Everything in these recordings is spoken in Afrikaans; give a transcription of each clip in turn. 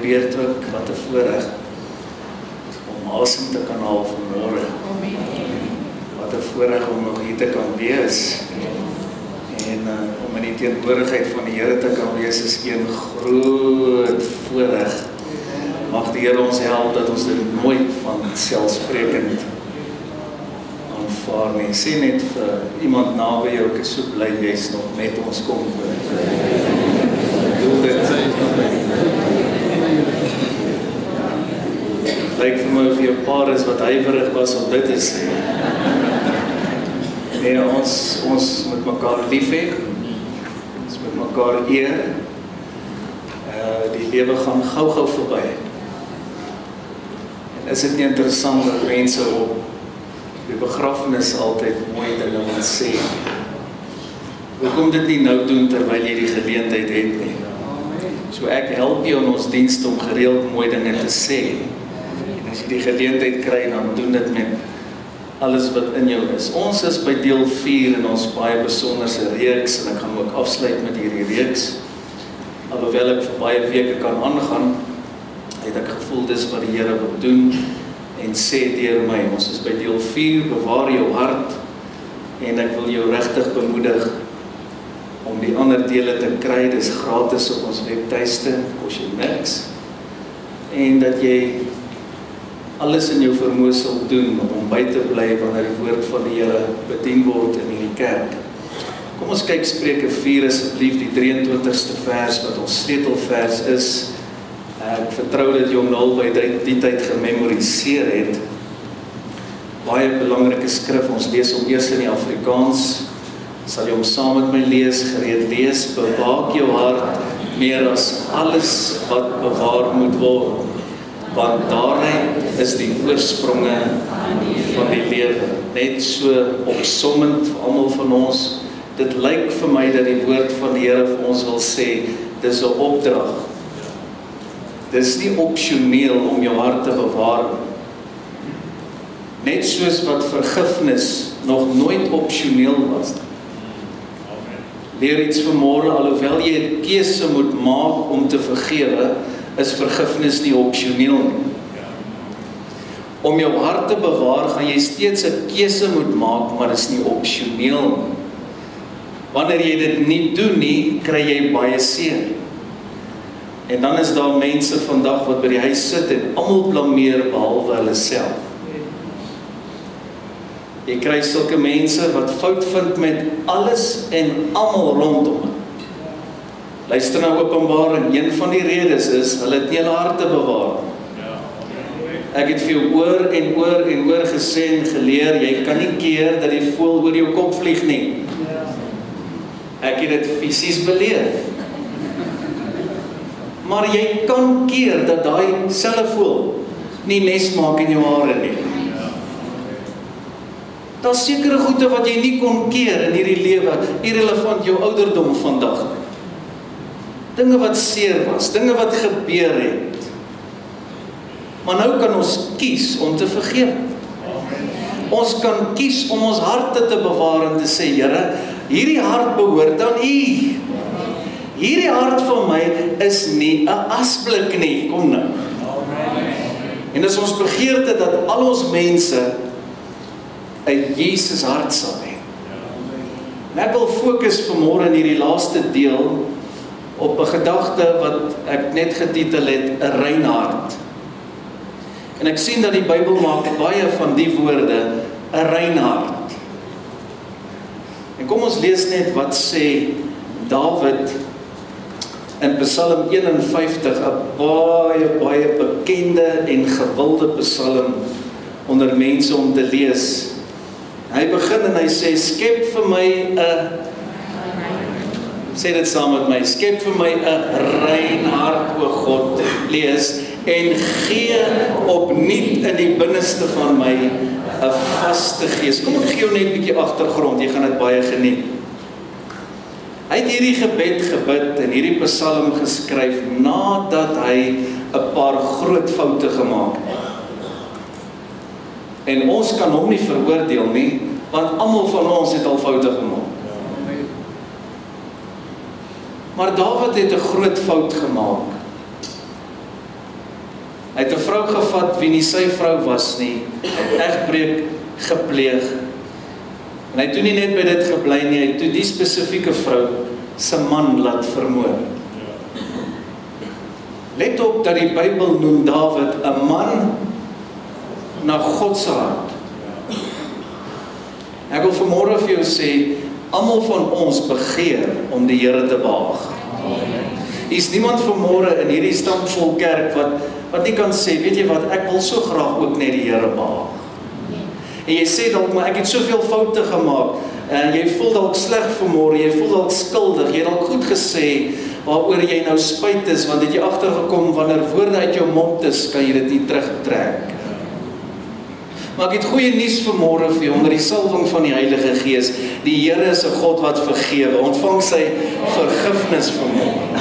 beurt ook, wat 'n voorreg om asem te kan haal vanmôre. Wat 'n voorreg om nog hier te kan wees. En om in die teenwoordigheid van die Here te kan wees is een groot voorreg. Mag die Here ons help dat ons dit nooit van selfsprekend aanvaar nie. Sê net vir iemand naby jou, ek is so bly jy's nog met ons kom. Doe dit. Lyk vir my of jy 'n paar is wat huiwerig was om dit te sê. Nee, ons moet mekaar lief hê. Ons moet mekaar eer. Die lewe gaan gou verby. En is dit nie interessant dat mense op die begrafenis altyd mooi dinge wil sê? Hoekom dit nie nou doen terwyl jy die geleentheid het nie? So ek help jou in ons diens om gereeld mooi dinge te sê. En as jy die geleentheid kry, dan doen dit met alles wat in jou is. Ons is by deel 4 in ons baie besonderse reeks en ek gaan ook afsluit met hierdie reeks. Alhoewel ek vir baie weke kan aangaan, het ek gevoel dis wat die Here wil doen en sê deur my. Ons is by deel 4, bewaar jou hart en ek wil jou regtig bemoedig om die ander dele te kry. Dis gratis op ons webtuiste, kos jy niks. En dat jy alles in jou vermoë sal doen om by te bly wanneer die woord van die Here bedien word in hierdie kerk. Kom ons kyk Spreuke 4 asseblief, die 23ste vers wat ons sleutelvers is. Ek vertrou dat jy hom nou by die tyd gememoriseer het. Baie belangrike skrif, ons lees hom eers in die Afrikaans. Sal jy hom saam met my lees, gereed lees. Bewaak jou hart meer as alles wat bewaar moet word, want daaruit is die oorspronge van die lewe. Net so opsommend vir almal van ons. Dit lyk vir my dat die woord van die Here vir ons wil sê, dis 'n opdrag. Dis nie opsioneel om jou hart te bewaar. Net soos wat vergifnis nog nooit opsioneel was. Leer iets vanmôre, alhoewel jy 'n keuse moet maak om te vergewe, is vergifnis nie opsioneel nie. Om jou hart te bewaar, gaan jy steeds 'n keuse moet maak, maar dit is nie opsioneel nie. Wanneer jy dit nie doen nie, kry jy baie seer. En dan is daar mense vandag wat by die huis sit en almal blameer behalwe hulle self. Jy kry sulke mense wat fout vind met alles en almal rondom. Luister na Openbaring, een van die redes is, hulle het nie hulle harte bewaar. Ek het vir jou oor en oor gesê en geleer, jy kan nie keer dat die voël oor jou kop vlieg nie. Ek het dit fisies beleef. Maar jy kan keer dat daai selfe voël nie nes maak in jou hare nie. Daar is sekere goede wat jy nie kon keer in hierdie lewe, irrelevant jou ouderdom vandag. Dinge wat seer was, dinge wat gebeur het. Maar nou kan ons kies om te vergewe. Ons kan kies om ons harte te bewaar en te sê, Here, hierdie hart behoort aan U. Hierdie hart van my is nie 'n asblik nie, kom nou. En dis ons begeerte dat al ons mense 'n Jesus hart sal hê. En ek wil fokus vanmôre in hierdie laaste deel op 'n gedagte wat ek net getitel het, 'n rein hart. En ek sien dat die Bybel maak baie van die woorde, 'n rein hart. En kom ons lees net wat sê Dawid in Psalm 51, 'n baie bekende en gewilde psalm onder mense om te lees. Hy begin en hy sê, skep vir my 'n, sê dit saam met my, skep vir my 'n rein hart, o God, lees, en gee opnuut in die binneste van my 'n vaste gees. Kom ek gee jou net 'n bietjie agtergrond, jy gaan dit baie geniet. Hy het hierdie gebed gebid en hierdie psalm geskryf nadat hy 'n paar groot foute gemaak het. En ons kan hom nie veroordeel nie, want almal van ons het al foute gemaak. Maar Dawid het 'n groot fout gemaak. Hy het 'n vrou gevat wie nie sy vrou was nie. Hy het egbreek gepleeg. En hy het toe nie net by dit gebly nie, hy het toe die spesifieke vrou se man laat vermoor. Let op dat die Bybel noem Dawid 'n man na God se hart. Ek wil vanmôre vir jou sê, almal van ons begeer om die Here te behaag. Is niemand vanmôre in hierdie stampvol kerk wat nie kan sê, weet jy wat, ek wil so graag ook net die Here behaag. En jy sê dalk, maar ek het soveel foute gemaak, en jy voel dalk sleg vanmôre, jy voel dalk skuldig, jy het dalk goed gesê, waaroor jy nou spyt is, want het jy agtergekom, wanneer woorde uit jou mond is, kan jy dit nie terugtrek. Maar ek het goeie nuus vanmôre vir jou, onder die salwing van die Heilige Gees, die Here is 'n God wat vergewe, ontvang sy vergifnis vanmôre.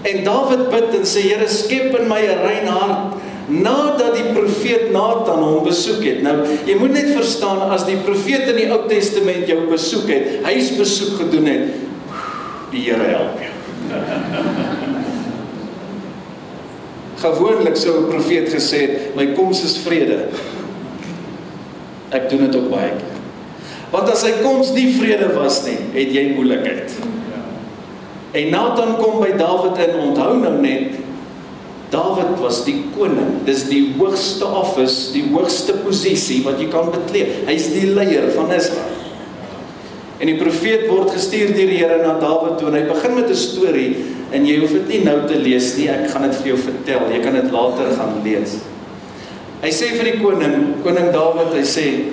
En Dawid bid en sê, Here, skep in my 'n rein hart, nadat die profeet Nathan hom besoek het. Nou, jy moet net verstaan, as die profeet in die Ou Testament jou besoek het, huisbesoek gedoen het, die Here help jou. Gewoonlik sou 'n profeet gesê het, my koms is vrede. Ek doen dit ook baie keer. Want as sy koms nie vrede was nie, het jy moeilikheid. En Nathan kom by Dawid in, onthou nou net, Dawid was die koning, dis die hoogste office, die hoogste posisie wat jy kan beklee. Hy is die leier van Israel. En die profeet word gestuur deur die Here na Dawid toe, en hy begin met 'n storie, en jy hoef dit nie nou te lees nie, ek gaan dit vir jou vertel, jy kan dit later gaan lees. Hy sê vir die koning Dawid, hy sê,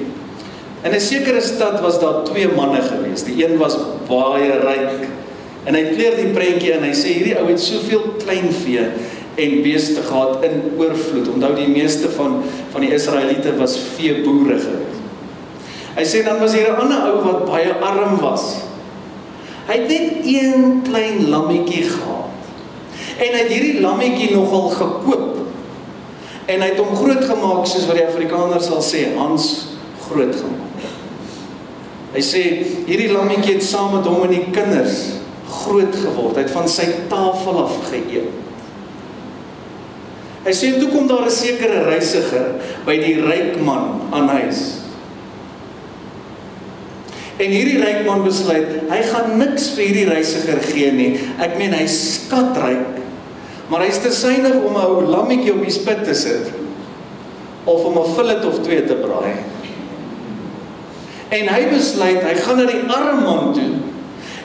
in 'n sekere stad was daar 2 manne gewees, die een was baie ryk, en hy kleer die prentjie en hy sê, hierdie ou het soveel kleinvee en beeste gehad in oorvloed. Onthou, die meeste van die Israeliete was veeboere gewees. Hy sê, dan was hier 'n ander ou wat baie arm was. Hy het net een klein lammetjie gehad. En hy het hierdie lammetjie nogal gekoop. En hy het hom groot gemaak, soos wat die Afrikaners sal sê, Hans groot gemaak. Hy sê, hierdie lammetjie het saam met hom en die kinders groot geword. Hy het van sy tafel af geëet. Hy sê, toe kom daar 'n sekere reisiger by die ryk man aan huis. En hierdie ryk man besluit, hy gaan niks vir hierdie reisiger gee nie. Ek meen, hy is skatryk, maar hy is te suinig om 'n ou lammetjie op die spit te sit, of om 'n fillet of 2 te braai. En hy besluit, hy gaan na die arme man toe,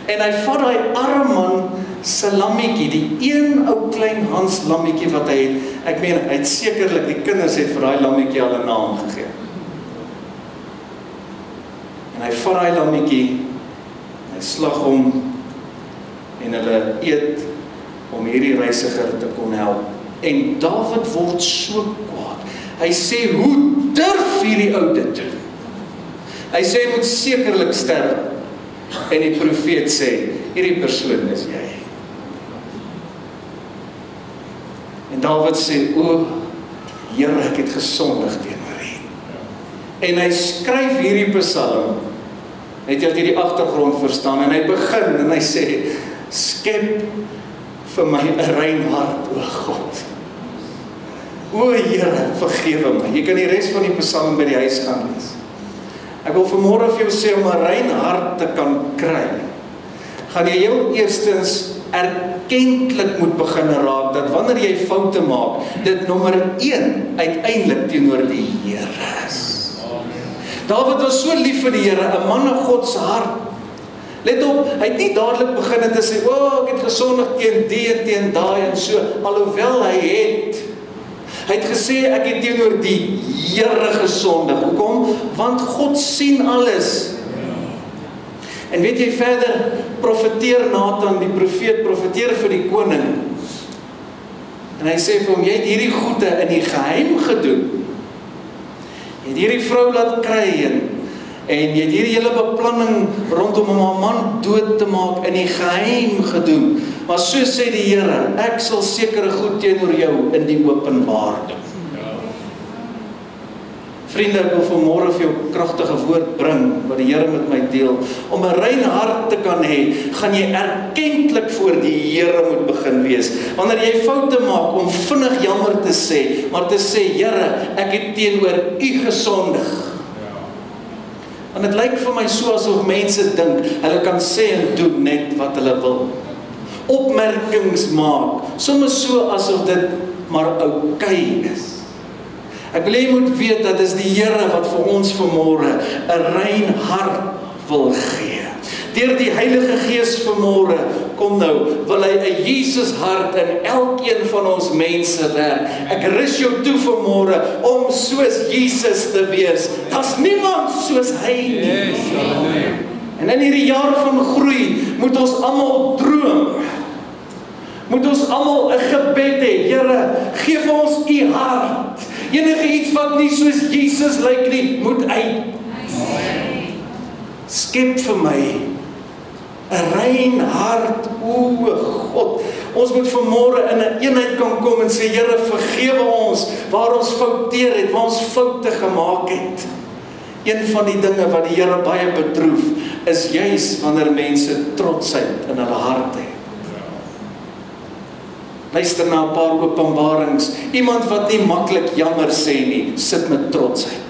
en hy vat daai arme man se lammetjie, die een ou klein Hans lammetjie wat hy het, ek meen, hy het sekerlik, die kinders het vir daai lammetjie al 'n naam gegee. En hy vat daai lammetjie, hy slag hom, en hulle eet, om hierdie reisiger te kon help. En Dawid word so kwaad. Hy sê, hoe durf hierdie ou dit doen? Hy sê, hy moet sekerlik sterwe. En die profeet sê, hierdie persoon is jy. En Dawid sê, o, Here, ek het gesondig teenoor U. En hy skryf hierdie psalm, het jy die agtergrond verstaan, en hy begin, en hy sê, skep vir my 'n rein hart, o God. O Here, vergewe my. Jy kan die res van die psalm by die huis gaan lees. Ek wil vanmôre vir jou sê, om 'n rein hart te kan kry, gaan jy heel eerstens erkentlik moet begin raak, dat wanneer jy foute maak, dit nommer 1 uiteindelik teenoor die Here is. Dawid was so lief vir die Here, 'n man na God se hart. Let op, hy het nie dadelik begin te sê, o, ek het gesondig teen die en teen daai en so, alhoewel hy het. Hy het gesê, ek het teenoor die Here gesondig. Hoekom? Want God sien alles. En weet jy, verder profeteer Nathan, die profeet, profeteer vir die koning. En hy sê vir hom, jy het hierdie goede in die geheim gedoen. Jy het hierdie vrou laat kry, en jy het hierdie hele beplanning rondom om 'n man dood te maak in die geheim gedoen. Maar so sê die Here, ek sal sekere goed teenoor jou in die openbaar doen. Vriende, ek wil vanmôre vir jou 'n kragtige woord bring, wat die Here met my deel. Om 'n rein hart te kan hê, gaan jy erkentlik voor die Here moet begin wees. Wanneer jy foute maak, om vinnig jammer te sê, maar te sê, Here, ek het teenoor U gesondig. En dit lyk vir my so asof mense dink, hulle kan sê en doen net wat hulle wil. Opmerkings maak, soms so asof dit maar oukei is. Ek wil jy moet weet dat dis die Here wat vir ons vanmôre 'n rein hart wil gee. Deur die Heilige Gees vanmôre, kom nou, wil hy 'n Jesus hart in elkeen van ons mense werk. Ek rus jou toe vanmôre om soos Jesus te wees. Daar's niemand soos hy nie. En in hierdie jaar van groei moet ons almal droom. Moet ons almal 'n gebed hê. Here, gee vir ons U hart. Enige iets wat nie soos Jesus lyk nie, moet uit. Skep vir my 'n rein hart, o God. Ons moet vanmôre in 'n eenheid kan kom en sê, Here, vergewe ons waar ons fouteer het, waar ons foute gemaak het. Een van die dinge wat die Here baie bedroef, is juis wanneer mense trotsheid in hulle hart het. Luister na 'n paar openbarings. Iemand wat nie maklik jammer sê nie, sit met trotsheid.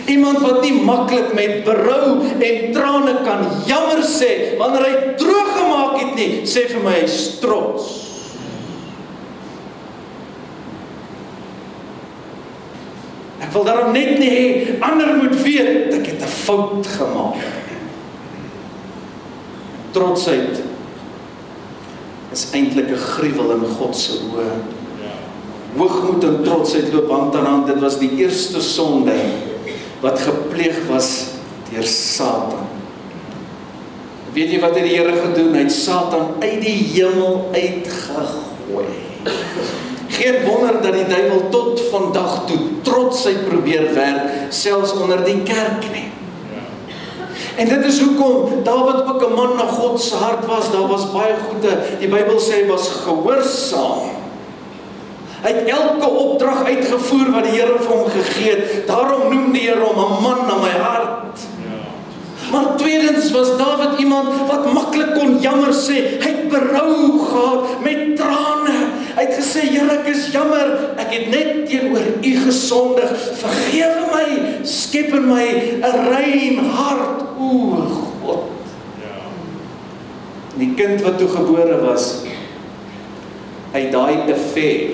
Iemand wat nie maklik met berou en trane kan jammer sê, wanneer hy droog gemaak het nie, sê vir my, hy's trots. Ek wil daarom net nie hê, ander moet weet, ek het 'n fout gemaak. Trotsheid is eintlik 'n gruwel in God se oë. Hoogmoed en trotsheid loop hand aan hand. Dit was die eerste sonde wat gepleeg was deur Satan. Weet jy wat het die Here gedoen? Hy het Satan uit die hemel uitgegooi. Geen wonder dat die duiwel tot vandag toe trotsheid probeer werk, selfs onder die kerk nie. En dit is hoekom Dawid ook 'n man na God se hart was. Daar was baie goede, die Bybel sê hy was gehoorsaam. Hy het elke opdrag uitgevoer wat die Here vir hom gegee het. Daarom noem die Here hom 'n man na my hart. Maar tweedens was Dawid iemand wat maklik kon jammer sê. Hy het berou gehad met trane. Hy het gesê, Here, ek is jammer, ek het net teenoor U gesondig. Vergewe my, skep in my 'n rein hart, o God. Die kind wat toe gebore was, hy daai affair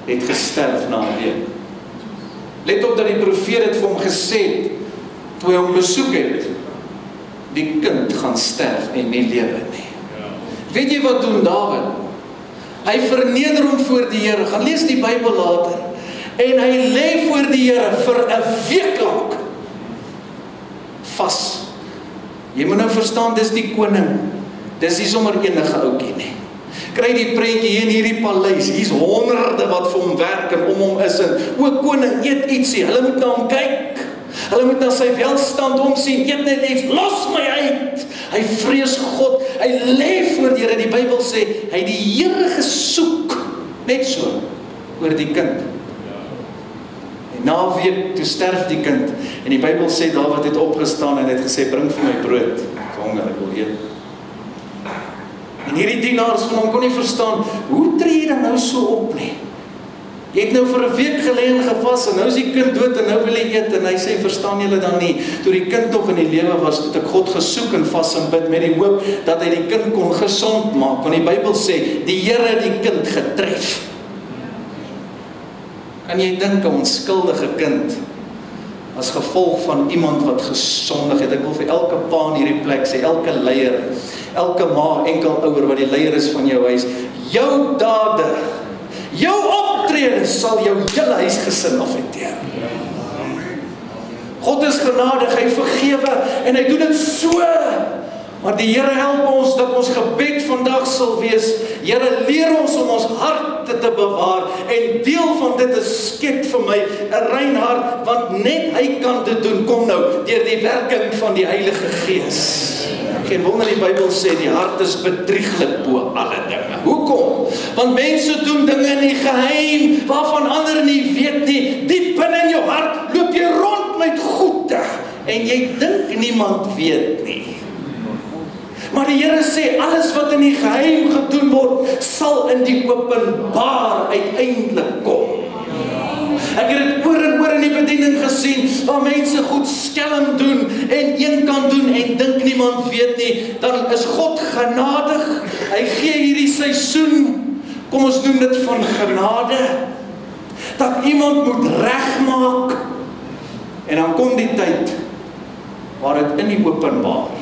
het gesterf na 'n week. Let op dat die profeet het vir hom gesê, toe hy hom besoek het, die kind gaan sterf en nie lewe nie. Weet jy wat doen Dawid? Hy verneder hom voor die Here. Gaan lees die Bybel later. En hy lê voor die Here vir 'n week lank vas. Jy moet nou verstaan, dis die koning. Dis nie sommer enige ouetjie nie. Kry die prentjie hier in hierdie paleis. Hier's honderde wat vir hom werk en om hom is. En o koning, eet ietsie. Hulle moet na hom kyk. Hulle moet na sy welstand omsien. Eet net iets, los my uit. Hy vrees God. Hy lê voor die Here. Die Bybel sê hy het die Here gesoek, net so oor die kind. En na 'n week toe sterf die kind. En die Bybel sê Dawid het opgestaan en het gesê, bring vir my brood. Ek honger, ek wil eet. En hierdie dienaars van hom kon nie verstaan, hoe tree jy dan nou so op nie? Jy het nou vir 'n week gelê en gevas en nou is die kind dood en nou wil jy eet. En hy sê, verstaan julle dan nie, toe die kind nog in die lewe was, het ek God gesoek en vas en bid met die hoop dat hy die kind kon gesond maak. Want die Bybel sê, die Here het die kind getref. Kan jy dink 'n onskuldige kind as gevolg van iemand wat gesondig het? Ek wil vir elke pa in hierdie plek sê, elke leier, elke ma, enkel ouer wat die leier is van jou huis, jou dade, jou optrede sal jou hele huisgesin affekteer. God is genadig, hy vergewe en hy doen dit so. Maar die Here help ons dat ons gebed vandag sal wees, Here, leer ons om ons harte te bewaar en deel van dit is skep vir my 'n rein hart, want net hy kan dit doen. Kom nou, deur die werking van die Heilige Gees. Geen wonder die Bybel sê die hart is bedrieglik bo alle dinge. Hoekom? Want mense doen dinge in die geheim, waarvan ander nie weet nie. Diep binne in jou hart loop jy rond met goede, en jy dink niemand weet nie. Maar die Here sê, alles wat in die geheim gedoen word, sal in die openbaar uiteindelik kom. Ek het dit oor en oor in die bediening gesien, waar mense goed skelm doen, en een kan doen, en dink niemand weet nie, dan is God genadig. Hy gee hierdie seisoen, kom ons noem dit van genade, dat iemand moet regmaak, en dan kom die tyd, waar dit in die openbaar.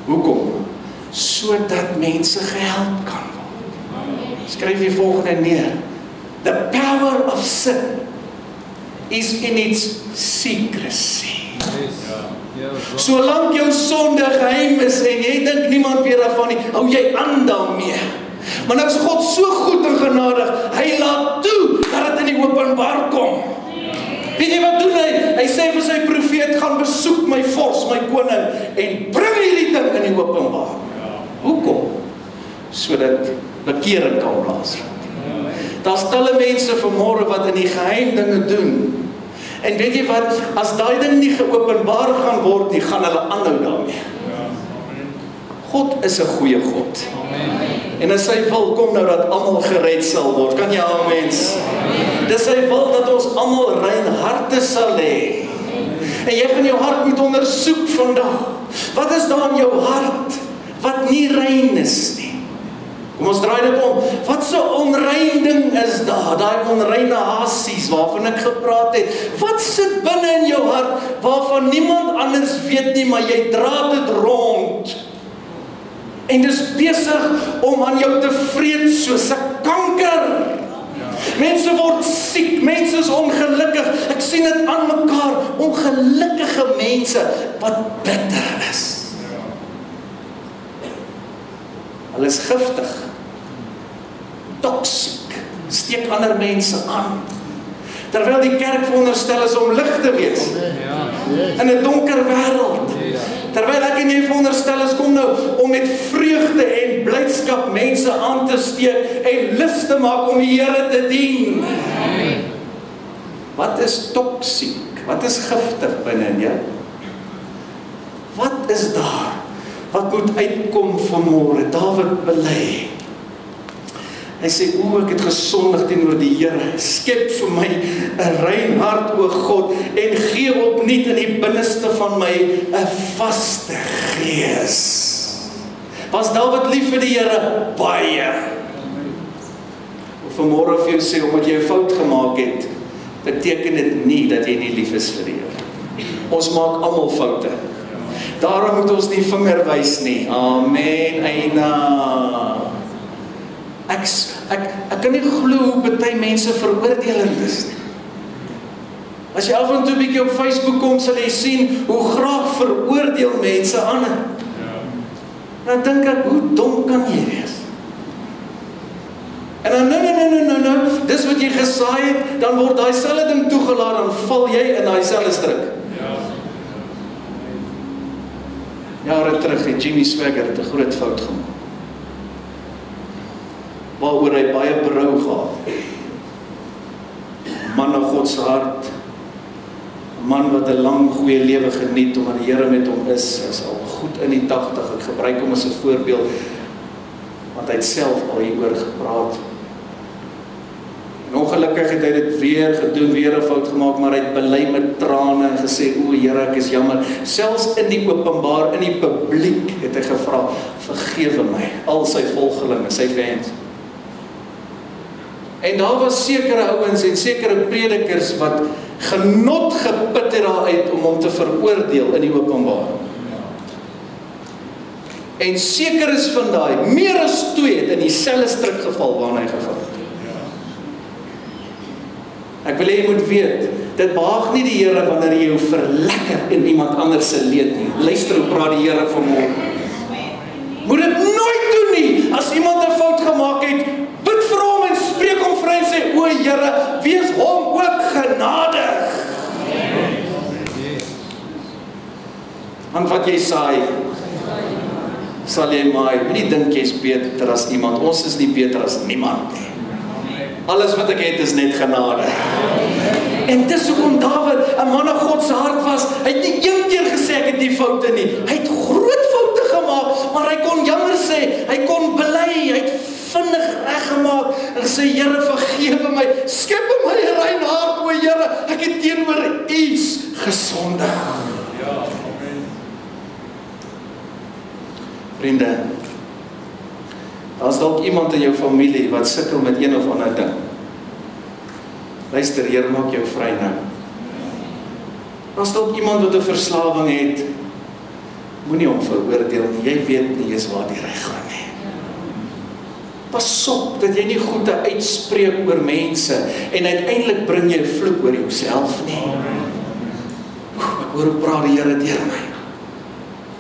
Hoekom? Sodat mense gehelp kan word. Skryf die volgende neer. The power of sin is in its secrecy. Solank jou sonde geheim is en jy dink niemand weet daarvan nie, hou jy aan daarmee. Maar nou is God so goed en genadig, hy laat toe dat dit in die openbaar kom. Weet jy wat doen hy? Hy sê vir sy profeet, gaan besoek my vors, my koning, en bring hierdie ding in die openbaar. Hoekom? Sodat bekering kan plaasvind. Daar's talle mense vanmôre wat in die geheim dinge doen. En weet jy wat, as daai ding nie geopenbaar gaan word nie, gaan hulle aanhou daarmee. God is 'n goeie God. En as hy wil, kom nou dat almal gered sal word. Kan jy amen? Dis hy wil dat ons almal rein harte sal hê. En jy gaan jou hart moet ondersoek vandag. Wat is daar in jou hart wat nie rein is nie? Kom ons draai dit om. Wat so onrein ding is daar? Daai onreine hasies waarvan ek gepraat het. Wat sit binne in jou hart waarvan niemand anders weet nie, maar jy dra dit rond. En dis besig om aan jou te vreet soos 'n kanker. Mense word siek, mense is ongelukkig. Ek sien dit aan mekaar, ongelukkige mense wat bitter is. Hulle is giftig, toksiek, steek ander mense aan. Terwyl die kerk veronderstel is om lig te wees in 'n donker wêreld. Terwyl ek en jy veronderstel is kom nou om met vreugde en blydskap mense aan te steek en lus te maak om die Here te dien. Wat is toksiek? Wat is giftig binne in jou? Wat is daar? Wat moet uitkom vanmôre? Dawid bely. Hy sê, ek het gesondig teenoor die Here. Skep vir my 'n rein hart, o God, en gee opnuut in die binneste van my 'n vaste gees. Was Dawid lief vir die Here? Baie. Of vanmôre vir jou sê, omdat jy 'n fout gemaak het, beteken dit nie dat jy nie lief is vir die Here. Ons maak almal foute. Daarom moet ons nie vinger wys nie. Amen. Eina. Ek kan nie glo hoe baie mense veroordelend is nie. As jy af en toe 'n bietjie op Facebook kom, sal jy sien hoe graag veroordeel mense ander. Dan dink ek, hoe dom kan jy wees? En dan nou, dis wat jy gesaai het, dan word daai selfde ding toegelaat, dan val jy in daai selfde struik. Jare terug het Jimmy Swaggart 'n groot fout gemaak, waaroor hy baie berou gehad. Man na God se hart, 'n man wat 'n lang goeie lewe geniet omdat die Here met hom is al goed in die 80. Ek gebruik hom as 'n voorbeeld, want hy het self al hieroor gepraat. En ongelukkig het hy dit weer gedoen, weer 'n fout gemaak, maar hy het bely met trane en gesê, o Here, ek is jammer. Selfs in die openbaar, in die publiek het hy gevra, vergewe my, al sy volgelinge, sy fans. En daar was sekere ouens en sekere predikers wat genot geput het daaruit om hom te veroordeel in die openbaar. En seker is van daai, meer as 2 het in dieselfde struik geval waarna hy geval het. Ek wil hê jy moet weet, dit behaag nie die Here wanneer jy jou verlekker in iemand anders se leed nie. Luister hoe praat die Here vanmôre. Moet dit nooit doen nie. As iemand 'n fout gemaak het, bid vir hom en spreek hom vry en sê, o Here, wees hom ook genadig. Want wat jy saai, sal jy maai, moenie dink jy's beter as iemand, ons is nie beter as niemand nie. Alles wat ek het is net genade. En dis hoekom Dawid 'n man na God se hart was. Hy het nie een keer gesê ek het nie foute nie. Hy het groot foute gemaak, maar hy kon jammer sê, hy kon bely, hy het vinnig reggemaak en gesê, Here, vergewe my, skep in my 'n rein hart, o Here, ek het teenoor U gesondig. Vriende, as dalk iemand in jou familie wat sukkel met een of ander ding, luister, Here, maak jou vry nou. As dalk iemand wat 'n verslawing het, moenie hom veroordeel nie, jy weet nie eens waar die reg gaan nie. Pas op dat jy nie goede uitspreek oor mense en uiteindelik bring jy 'n vloek oor jouself nie. Ek hoor hoe praat die Here deur my.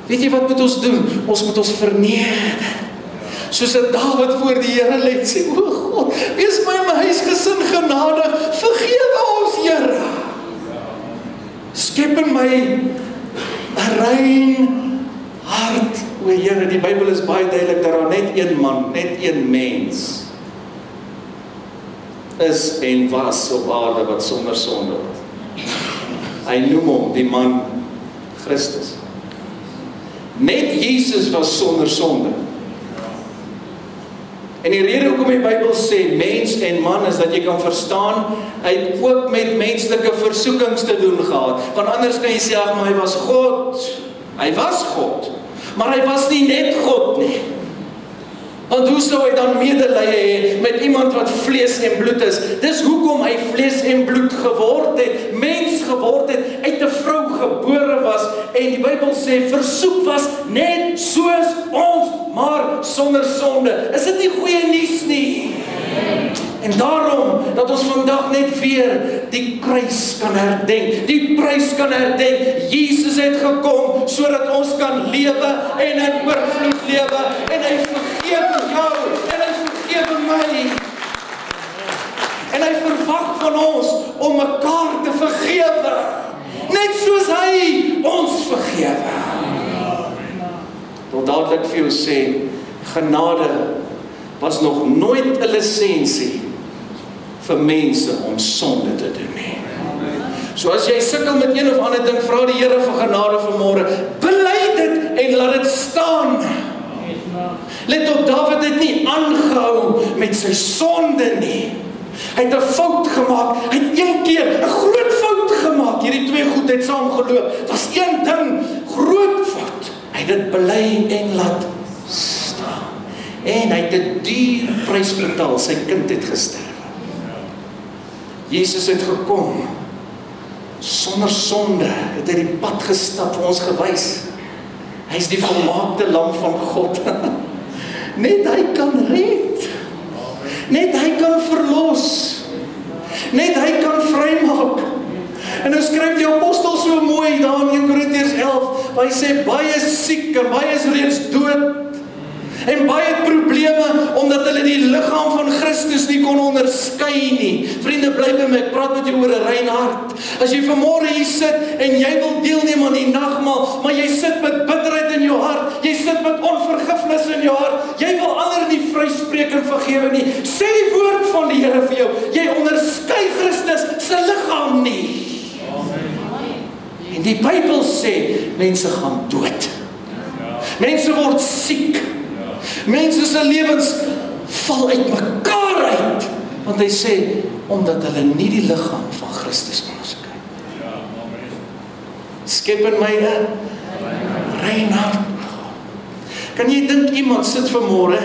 Weet jy wat moet ons doen? Ons moet ons verneder. Soos dat Dawid voor die Here lê en sê, o God, wees my en my huisgesin genadig, vergewe ons, Here. Skep in my 'n rein hart, o Here. Die Bybel is baie duidelik dat daar net een man, net een mens is en was op aarde wat sonder sonde was. Hy noem hom die man Christus. Net Jesus was sonder sonde. En die rede hoekom die Bybel sê mens en man is dat jy kan verstaan, hy het ook met menslike versoekings te doen gehad. Want anders kan jy sê, ag, maar hy was God. Hy was God. Maar hy was nie net God nie. Want hoe sou hy dan medelee hê met iemand wat vlees en bloed is? Dis hoekom hy vlees en bloed geword het, mens geword het, uit 'n vrou gebore was. En die Bybel sê, versoek was net soos ons, maar sonder sonde. Is dit nie goeie nuus nie? En daarom, dat ons vandag net weer die kruis kan herdenk, die prys kan herdenk. Jesus het gekom, sodat ons kan lewe en in oorvloed lewe, en hy vergewe jou, en hy vergewe my. En hy verwag van ons, om mekaar te vergewe, net soos hy ons vergewe. Wil dadelik vir jou sê, genade was nog nooit 'n lisensie vir mense om sonde te doen nie. So as jy sukkel met een of ander ding, vra die Here vir genade vanmôre. Bely dit en laat dit staan. Let op, Dawid het nie aangehou met sy sonde nie. Hy het 'n fout gemaak. Hy het een keer 'n groot fout gemaak. Hierdie twee goed het saamgeloop. Dit was een ding, groot fout. Hy het dit bely en laat staan. En hy het 'n duur prys betaal. Sy kind het gesterf. Jesus het gekom sonder sonde, het hy die pad gestap vir ons gewys. Hy is die volmaakte lam van God. Net hy kan red. Net hy kan verlos. Net hy kan vrymaak. En nou skryf die apostel so mooi daar in 1 Korintiërs 11, waar hy sê, baie is siek en baie is reeds dood. En baie het probleme, omdat hulle die liggaam van Christus nie kon onderskei nie. Vriende, bly by my, ek praat met jou oor 'n rein hart. As jy vanmôre hier sit, en jy wil deelneem aan die nagmaal, maar jy sit met bitterheid in jou hart, jy sit met onvergifnis in jou hart, jy wil ander nie vryspreek en vergewe nie, sê die woord van die Here vir jou, jy onderskei Christus se liggaam nie. En die Bybel sê, mense gaan dood. Mense word siek. Mense se lewens val uit mekaar uit, want hy sê, omdat hulle nie die liggaam van Christus onderskei. Skep in my 'n rein hart. Kan jy dink iemand sit vanmôre,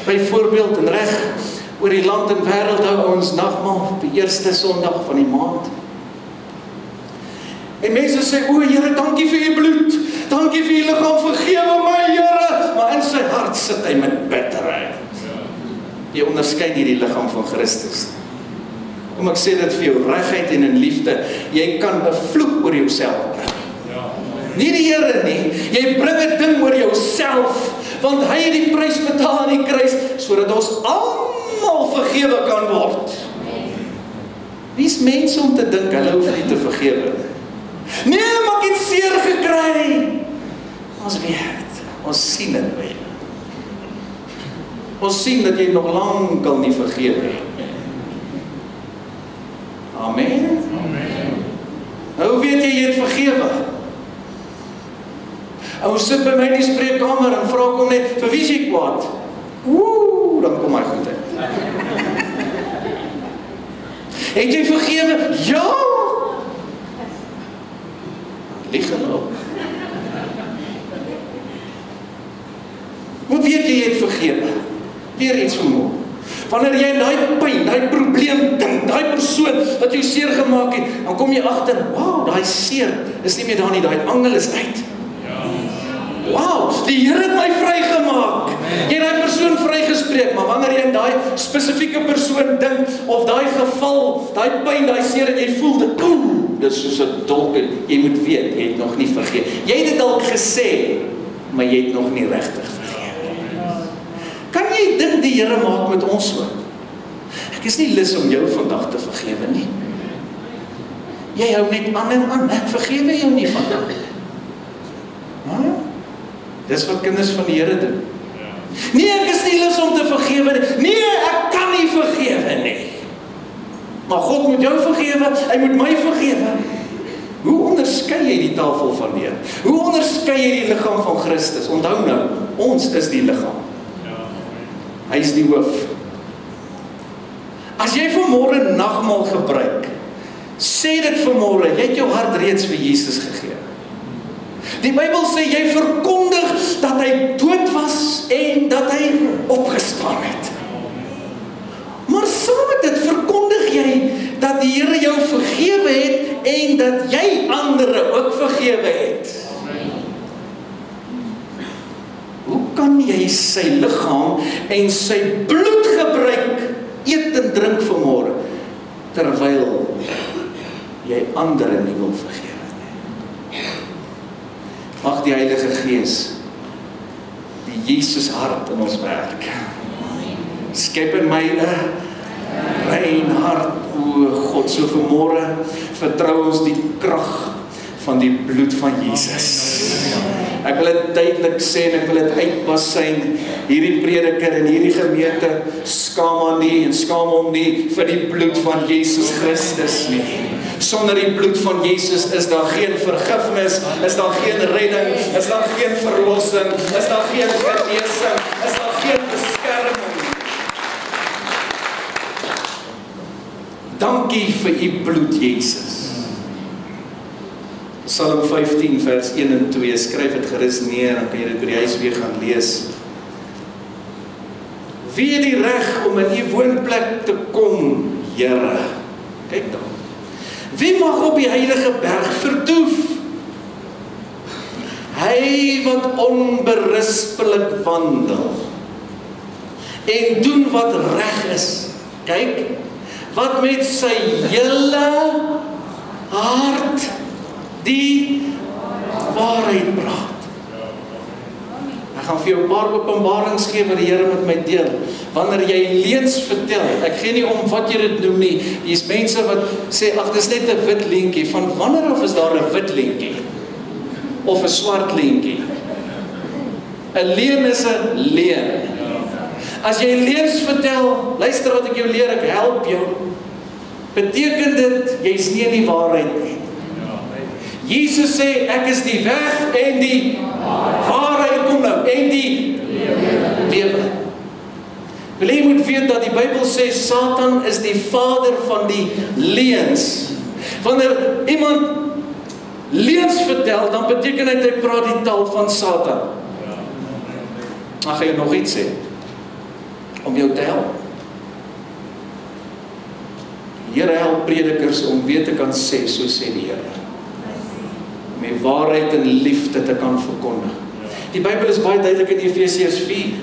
byvoorbeeld en reg oor die land en wêreld hou ons nagmaal op die eerste Sondag van die maand. En mense sê, o Here, dankie vir u bloed, dankie vir u liggaam, vergewe my Here, maar in sy hart sit hy met bitterheid. Jy onderskei nie die liggaam van Christus. Kom ek sê dit vir jou, regheid en in liefde, jy kan 'n vloek oor jouself bring. Nie die Here nie, jy bring 'n ding oor jouself, want hy het die prys betaal aan die kruis, sodat ons almal vergewe kan word. Wie's mense om te dink, hulle hoef nie te vergewe? Nee, maar ek het seer gekry. Ons weet, ons sien dit by julle. Ons sien dat jy nog lankal nie vergewe het. Amen. Nou weet jy het vergewe. Ou sit by my in die spreekkamer en vra ek hom net, vir wie is jy kwaad? Dan kom hy goed uit. Het jy vergewe? Ja! Lieg geloof. Hoe weet jy het vergewe? Leer iets van hom. Wanneer jy in daai pyn, daai probleem dink, daai persoon wat jou seer gemaak het, dan kom jy agter, wow, daai seer is nie meer daar nie, daai angel is uit. Wow, die Here het my vrygemaak. Jy het daai persoon vrygespreek, maar wanneer jy in daai spesifieke persoon dink, of daai geval, daai pyn, daai seer, en jy voel dit, dis soos 'n dolk, jy moet weet, jy het nog nie vergeef. Jy het dit dalk gesê, maar jy het nog nie regtig vergeef. Kan jy dink die Here maak met ons so? Ek is nie lus om jou vandag te vergewe nie. Jy hou net aan en aan, ek vergewe jou nie vandag. Dis wat kinders van die Here doen. Nee, ek is nie lus om te vergewe nie. Nee, ek kan nie vergewe nie. Maar God moet jou vergewe, hy moet my vergewe. Hoe onderskei jy die tafel van die Here? Hoe onderskei jy die liggaam van Christus? Onthou nou, ons is die liggaam. Hy is die hoof. As jy vanmôre nagmaal gebruik, sê dit vanmôre, jy het jou hart reeds vir Jesus gegee. Die Bybel sê jy verkondig dat hy dood was en dat hy opgestaan het. Maar saam met dit verkondig jy dat die Here jou vergewe het en dat jy ander ook vergewe het. Hoe kan jy sy liggaam en sy bloed gebruik, eet en drink vanmôre, terwyl jy ander nie wil vergewe? Mag die Heilige Gees die Jesus hart in ons werk. Skep in my 'n rein hart, o God, so vanmôre vertrou ons die krag van die bloed van Jesus. Ek wil dit duidelik sê en ek wil dit uitbasyn, hierdie prediker en hierdie gemeente skaam hom nie vir die bloed van Jesus Christus nie. Sonder die bloed van Jesus is daar geen vergifnis, is daar geen redding, is daar geen verlossing, is daar geen genesing, is daar geen beskerming. Dankie vir u bloed, Jesus. Psalm 15 vers 1 en 2, skryf dit gerus neer, dan kan jy dit by die huis weer gaan lees. Wie het die reg om in u woonplek te kom, Here? Kyk dan. Wie mag op die heilige berg vertoef? Hy wat onberispelik wandel en doen wat reg is. Kyk, wat met sy hele hart die waarheid praat. Ek gaan vir jou 'n paar openbarings gee wat die Here met my deel. Wanneer jy leuns vertel, ek gee nie om wat jy dit noem nie. Hier's mense wat sê, ag, dis net 'n wit lentjie. Van wanneer af is daar 'n wit lentjie? Of 'n swart lentjie? 'n leuen is 'n leuen. As jy leuns vertel, luister wat ek jou leer, ek help jou. Beteken dit, jy's nie in die waarheid nie. Jesus sê, ek is die weg en die waarheid, kom nou, en die lewe. Wil jy moet weet dat die Bybel sê, Satan is die vader van die leuns. Wanneer iemand leuns vertel, dan beteken dit hy praat die taal van Satan. Dan gaan jy nog iets sê, om jou te help. Die Here help predikers om weer te kan sê, so sê die Here. Om die waarheid en liefde te kan verkondig. Die Bybel is baie duidelik in Efesiërs 4.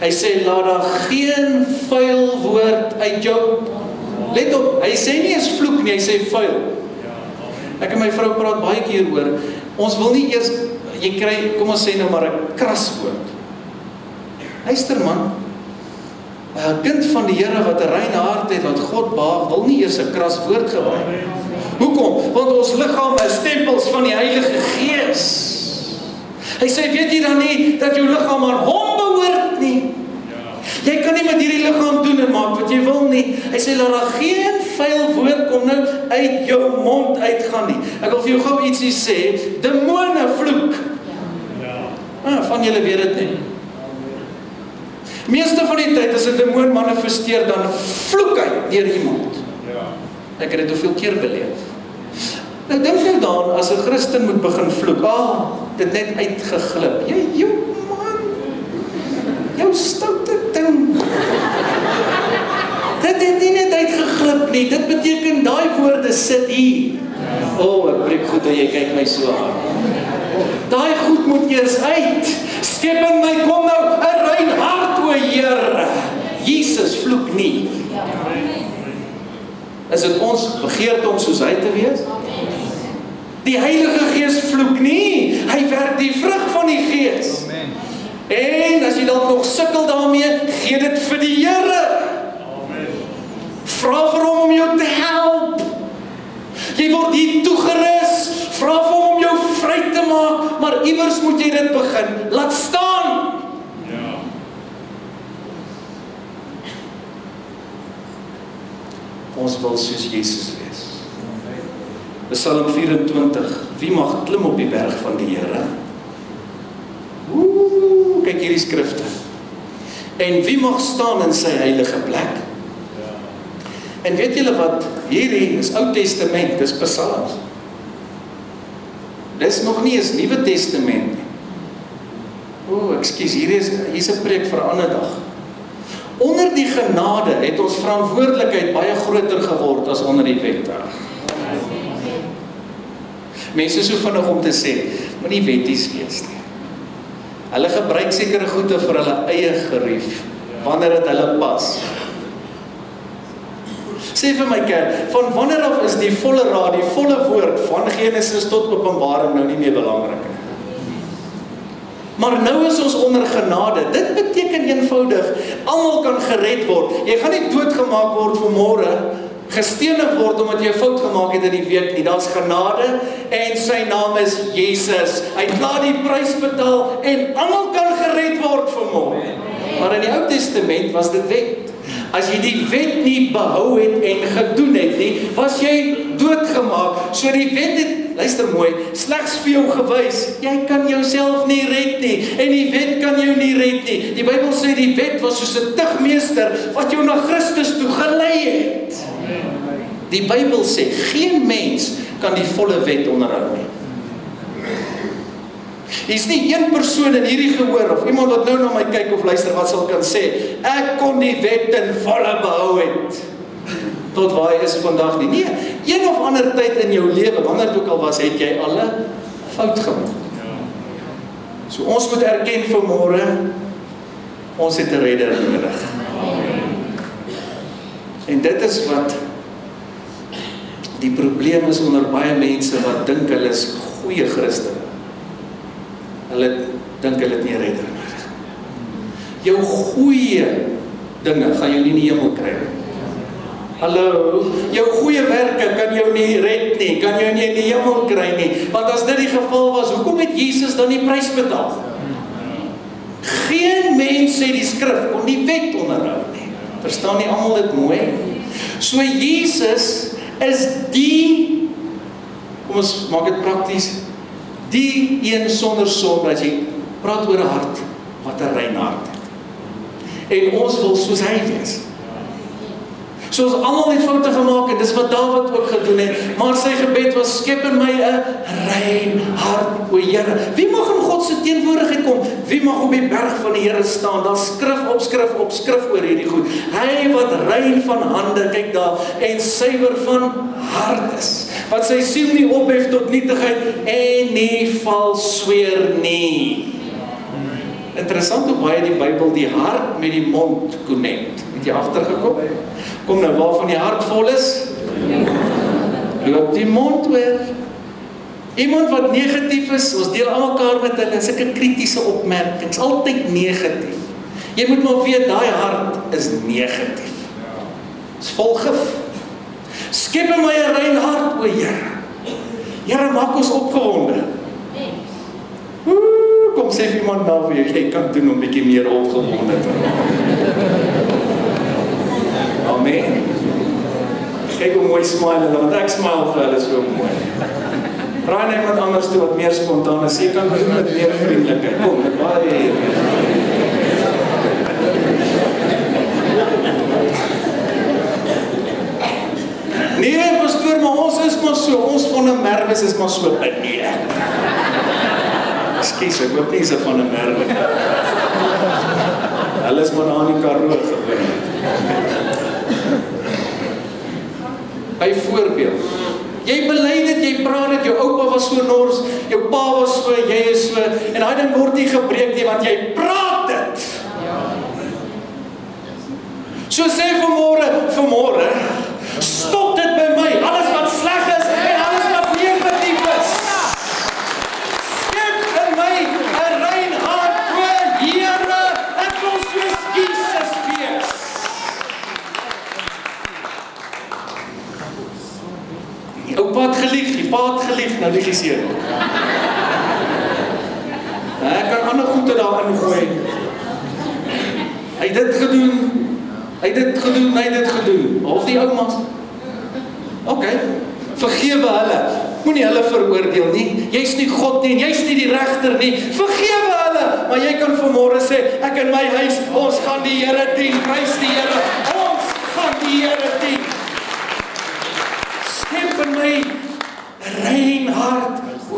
Hy sê, laat daar geen vuil woord uit jou, let op, hy sê nie eens vloek nie, hy sê vuil. Ek en my vrou praat baie keer oor, ons wil nie eers, jy kry, kom ons sê nou maar 'n kras woord. Luister man, 'n kind van die Here wat 'n reine hart het, wat God behaag, wil nie eers 'n kras woord gebruik. Hoekom? Want ons liggaam is tempels van die Heilige Gees. Hy sê, weet jy dan nie, dat jou liggaam aan hom behoort nie? Jy kan nie met hierdie liggaam doen en maak wat jy wil nie. Hy sê, laat daar geen vuil woord kom nou uit jou mond uitgaan nie. Ek wil vir jou gou ietsie sê, demone vloek. Van julle weet dit nie. Meeste van die tyd as 'n demoon manifesteer, dan vloek hy deur iemand. Ek het dit hoeveel keer beleef. Nou dink jy daaraan, as 'n Christen moet begin vloek, dit net uitgeglip. Jou man, jou stoute ding. Dit het nie net uitgeglip nie, dit beteken daai woorde sit hier. Ek breek goed en jy kyk my so aan. Daai goed moet eers uit. Skep in my, kom nou 'n rein hart, o Here. Jesus vloek nie. Is dit ons begeerte om soos hy te wees? Die Heilige Gees vloek nie. Hy werk die vrug van die Gees. En as jy dalk nog sukkel daarmee, gee dit vir die Here. Vra vir hom om jou te help. Jy word hier toegerus. Vra vir hom om jou vry te maak, maar iewers moet jy dit begin laat staan. Ons wil soos Jesus wees. Psalm 24, wie mag klim op die berg van die Here? Kyk hierdie skrifte. En wie mag staan in sy heilige plek? En weet julle wat, hierdie is Ou Testament, dis Psalms. Dis nog nie eens Nuwe Testament nie. Ekskuus, hier's 'n preek vir 'n ander dag. Onder die genade het ons verantwoordelikheid baie groter geword as onder die wet. Mense is so vinnig om te sê, moenie wetties wees nie. Hulle gebruik sekere goede vir hulle eie gerief, wanneer dit hulle pas. Sê vir my kerk, van wanneer af is die volle raad, die volle woord, van Genesis tot Openbaring nou nie meer belangrik nie? Maar nou is ons onder genade. Dit beteken eenvoudig, almal kan gered word. Jy gaan nie doodgemaak word vanmôre, gestenig word omdat jy 'n fout gemaak het in die week nie. Daar's genade en sy naam is Jesus. Hy het klaar die prys betaal en almal kan gered word vanmôre. Maar in die Ou Testament was dit wet. As jy die wet nie behou het en gedoen het nie, was jy doodgemaak. So die wet het, luister mooi, slegs vir jou gewys, jy kan jouself nie red nie, en die wet kan jou nie red nie. Die Bybel sê die wet was soos 'n tugmeester wat jou na Christus toe gelei het. Die Bybel sê, geen mens kan die volle wet onderhou nie. Hier's nie een persoon in hierdie gehoor, of iemand wat nou na my kyk of luister, wat sal kan sê, ek kon die wet ten volle behou het, tot waar hy is vandag nie. Nee, een of ander tyd in jou lewe, wanneer dit ook al was, het jy al 'n fout gemaak. So ons moet erken vanmôre, ons het 'n redder nodig. En dit is wat die probleem is onder baie mense wat dink hulle is goeie Christene. Hulle dink hulle het nie 'n redder nodig. Jou goeie dinge gaan jou nie in die hemel kry nie. Hallo, jou goeie werke kan jou nie red nie, kan jou nie in die hemel kry nie. Want as dit die geval was, hoekom het Jesus dan die prys betaal? Geen mens, sê die skrif, kon die wet onderhou nie. Verstaan nie almal dit mooi? So Jesus is die, kom ons maak dit prakties, die een sonder sonde, as jy praat oor 'n hart, wat 'n rein hart het. En ons wil soos hy wees. So ons almal het foute gemaak en dis wat Dawid ook gedoen het, maar sy gebed was, skep in my 'n rein hart, o Here. Wie mag in God se teenwoordigheid kom? Wie mag op die berg van die Here staan? Daar skrif op skrif op skrif oor hierdie goed. Hy wat rein van hande, kyk daar, en suiwer van hart is, wat sy siel nie ophef tot nietigheid en nie vals sweer nie. Interessant hoe baie die Bybel die hart met die mond connect. Het jy agtergekom? Kom nou, waarvan die hart vol is, loop die mond oor. Iemand wat negatief is, ons deel almekaar met hulle, sulke kritiese opmerkings, altyd negatief. Jy moet maar weet, daai hart is negatief. Is vol gif. Skep in my 'n rein hart, o Here. Here, maak ons opgewonde. Kom sê vir iemand nou weer, jy kan doen om 'n bietjie meer opgewonde te raak. mooi smile hulle, want ek smile vir hulle so mooi. Raai net iemand anders toe wat meer spontaan is, jy kan doen met meer vriendelikheid. Kom, baie. Nee, pastoor, maar ons is maar so, ons van 'n Merwes is maar so, nee. Ekskuus, ek hoop nie is van 'n Merwe. Hulle is maar daar in die Karoo gewoon. Byvoorbeeld, jy bely dit, jy praat dit, jou oupa was so nors, jou pa was so, jy is so, en daai ding word nie gebreek nie, want jy praat dit. So sê vanmôre, stop dit by my, alles wat sleg is, en alles wat negatief is. Skep in my 'n rein hart, o Here, ek wil soos Jesus wees. Die oupa het gelieg, die pa het gelieg, nou lieg hy seker. Ek kan ander goede daarin gooi. Hy het dit gedoen, hy het dit gedoen. Of die oumas. OK, vergewe hulle. Moenie hulle veroordeel nie. Jy's nie God nie, jy's nie die regter nie. Vergewe hulle. Maar jy kan vanmôre sê, ek in my huis, ons gaan die Here dien. Prys die Here. Ons gaan die Here dien. Skep in my 'n rein hart. O,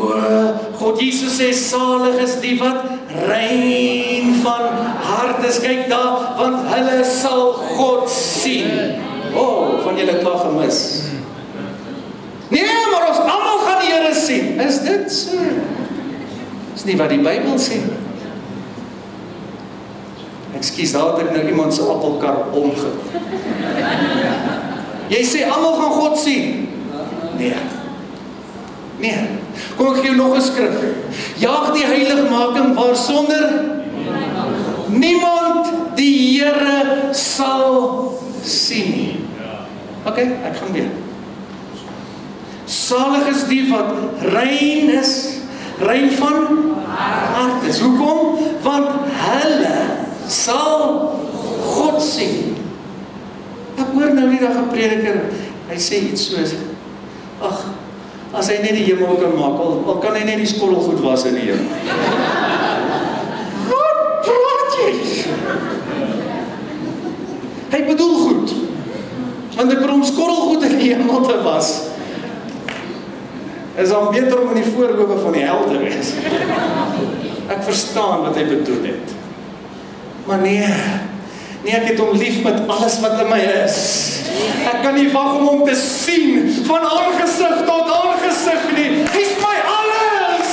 God Jesus sê, salig is die wat rein van hart is. Kyk daar, want hulle sal God sien. Van julle klaar gemis. Nee, maar ons almal gaan die Here sien. Is dit so? Dis nie wat die Bybel sê. Ekskuus, daar het ek nou iemand se appelkar omgedraai. Jy sê almal gaan God sien. Nee. Kom ek gee jou nog 'n skrif. Jaag die heiligmaking waarsonder niemand die Here sal sien nie. OK, ek gaan weer. Salig is die wat rein is, rein van hart is. Hoekom? Want hulle sal God sien. Ek hoor nou die dag 'n prediker, hy sê iets soos, ag, as hy net die hemel kan maak, al kan hy net die skottelgoed was in die hemel. Wat praat jy? Hy bedoel goed. Want ek om skottelgoed in die hemel te was, is dan beter om in die voorhoewe van die hel te wees. Ek verstaan wat hy bedoel het. Maar nee, ek het hom lief met alles wat in my is. Ek kan nie wag om hom te sien, van aangesig tot aangesig nie. Hy's my alles.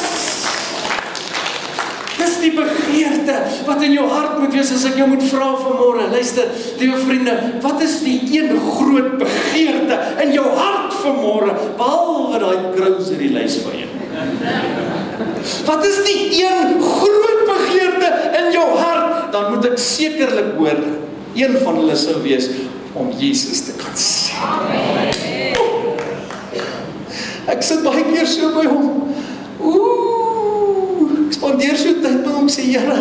Dis die begeerte wat in jou hart moet wees. As ek jou moet vra vanmôre, luister, liewe vriende, wat is die een groot begeerte in jou hart vanmôre, behalwe daai grocery lys van jou? Wat is die een groot begeerte in jou hart? Dan moet ek sekerlik hoor, een van hulle sou wees om Jesus te kan sien. Ek sit baie keer so by hom. Ek spandeer so tyd by hom, sê Here,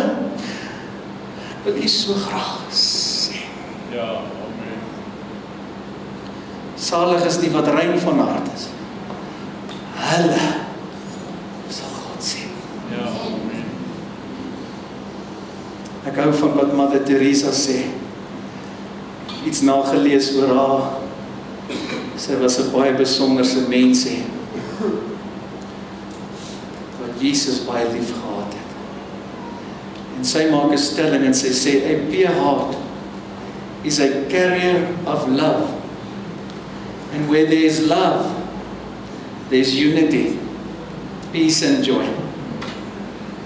ek wil U so graag sien. Ja, amen. Salig is die wat rein van hart is. Hulle sal God sien. Ja, amen. Ek hou van wat Mother Teresa sê. Iets nagelees oor haar. Sy was 'n baie besonderse mensie wat Jesus baie lief gehad het. En sy maak 'n stelling en sy sê, a pure heart is a carrier of love. And where there is love, there is unity, peace and joy.